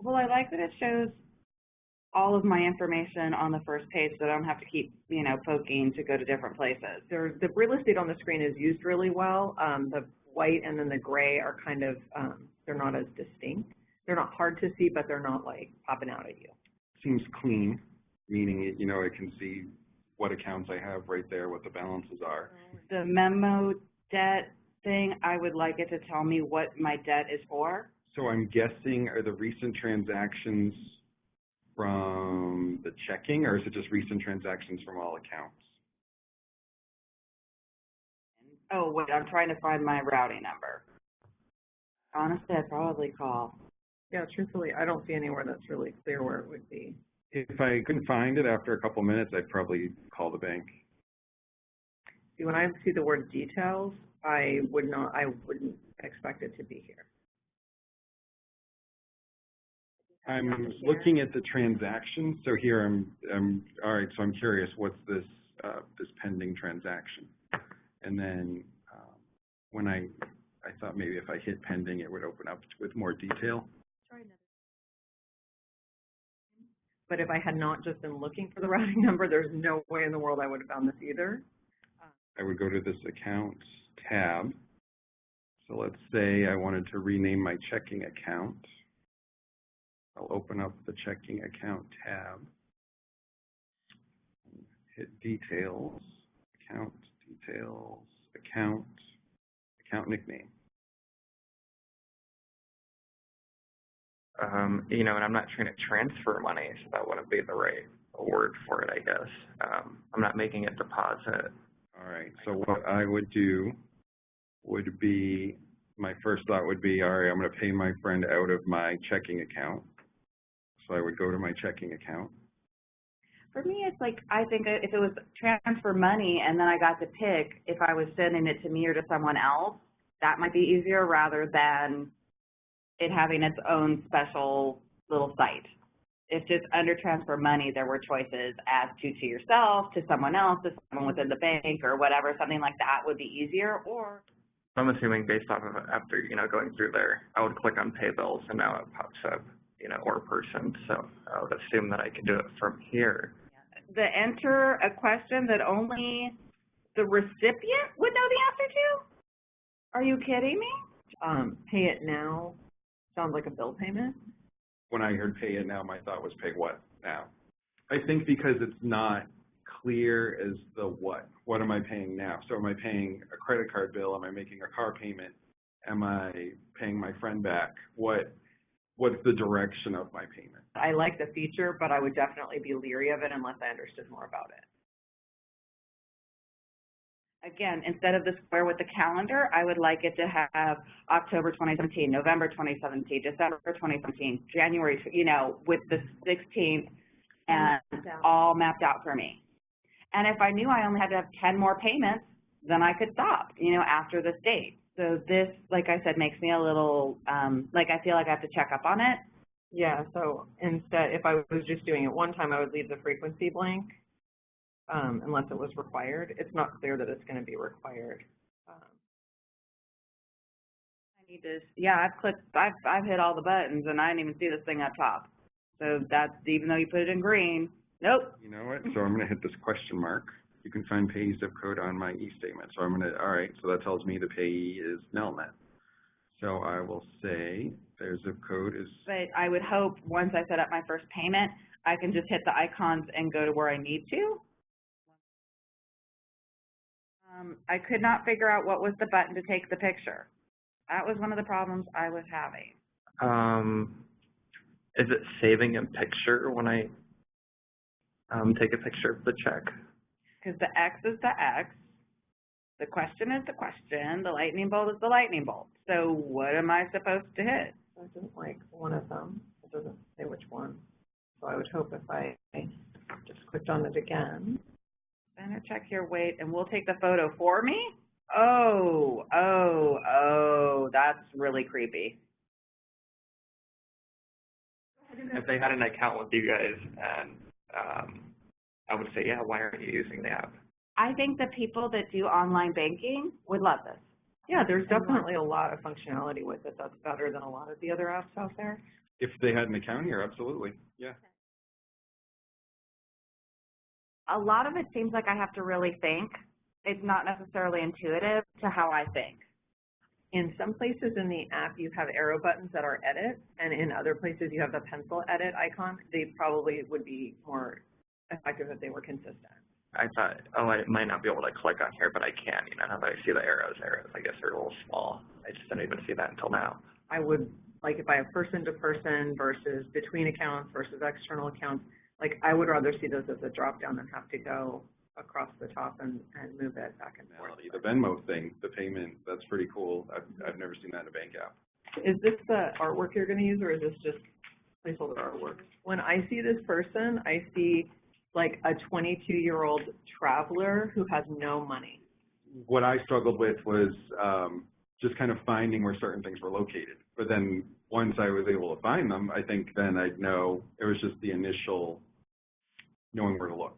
Well, I like that it shows all of my information on the first page so I don't have to keep, poking to go to different places. The real estate on the screen is used really well. The white and then the gray are kind of, they're not as distinct. They're not hard to see, but they're not like popping out at you. Seems clean, meaning, I can see what accounts I have right there, what the balances are. The memo debt thing, I would like it to tell me what my debt is for. So I'm guessing, are the recent transactions from the checking, or is it just recent transactions from all accounts? Oh, wait, I'm trying to find my routing number. Honestly, I'd probably call. Yeah, truthfully, I don't see anywhere that's really clear where it would be. If I couldn't find it after a couple minutes, I'd probably call the bank. See, when I see the word details, I wouldn't expect it to be here. I'm looking at the transactions. So here I'm all right. So I'm curious, what's this this pending transaction? And then when I thought maybe if I hit pending, it would open up with more detail. But if I had not just been looking for the routing number, there's no way in the world I would have found this either. I would go to this accounts tab. So let's say I wanted to rename my checking account. I'll open up the checking account tab, hit details, account details, account nickname. And I'm not trying to transfer money, so that wouldn't be the right word for it, I guess. I'm not making a deposit. All right, so what I would do would be, my first thought would be, all right, I'm going to pay my friend out of my checking account. So I would go to my checking account. For me, it's like, I think if it was transfer money and then I got to pick if I was sending it to me or to someone else, that might be easier rather than it having its own special little site. If just under transfer money, there were choices as to yourself, to someone else, to someone within the bank or whatever, something like that would be easier. Or I'm assuming based off of after, going through there, I would click on pay bills and now it pops up, or person. So I would assume that I can do it from here. The enter a question that only the recipient would know the answer to? Are you kidding me? Pay it now sounds like a bill payment. When I heard pay it now, my thought was pay what now? I think because it's not clear as the what. What am I paying now? So am I paying a credit card bill? Am I making a car payment? Am I paying my friend back? What's the direction of my payment? I like the feature, but I would definitely be leery of it unless I understood more about it. Again, instead of the square with the calendar, I would like it to have October 2017, November 2017, December 2017, January, with the 16th and all mapped out for me. And if I knew I only had to have 10 more payments, then I could stop, after this date. So this, like I said, makes me a little, I feel like I have to check up on it. Yeah, so instead, if I was just doing it one time, I would leave the frequency blank. Unless it was required. It's not clear that it's going to be required. I need to, I've hit all the buttons and I didn't even see this thing up top. So that's, even though you put it in green, nope. You know what, so I'm going to hit this question mark. You can find payee zip code on my e-statement. So I'm going to, all right, so that tells me the payee is Nelnet. So I will say their zip code is. But I would hope once I set up my first payment, I can just hit the icons and go to where I need to. I could not figure out what was the button to take the picture. That was one of the problems I was having. Is it saving a picture when I take a picture of the check? Because the X is the X, the question is the question, the lightning bolt is the lightning bolt. So what am I supposed to hit? I didn't like one of them. It doesn't say which one. So I would hope if I just clicked on it again. Better check your weight, and we'll take the photo for me? Oh, that's really creepy. If they had an account with you guys, and I would say, yeah, why aren't you using the app? I think the people that do online banking would love this. Yeah, there's definitely a lot of functionality with it that's better than a lot of the other apps out there. If they had an account here, absolutely, yeah. A lot of it seems like I have to really think. It's not necessarily intuitive to how I think. In some places in the app, you have arrow buttons that are edit, and in other places you have the pencil edit icon. They probably would be more effective if they were consistent. I thought, oh, I might not be able to click on here, but I can, you know, now that I see the arrows, I guess they're a little small. I just didn't even see that until now. I would, like if I have person to person versus between accounts versus external accounts, like I would rather see those as a drop down than have to go across the top and move it back and forth. The Venmo thing, the payment, that's pretty cool. I've never seen that in a bank app. Is this the artwork you're going to use, or is this just placeholder artwork? When I see this person, I see like a 22-year-old traveler who has no money. What I struggled with was just kind of finding where certain things were located. But then once I was able to find them, I think then I'd know, it was just the initial knowing where to look.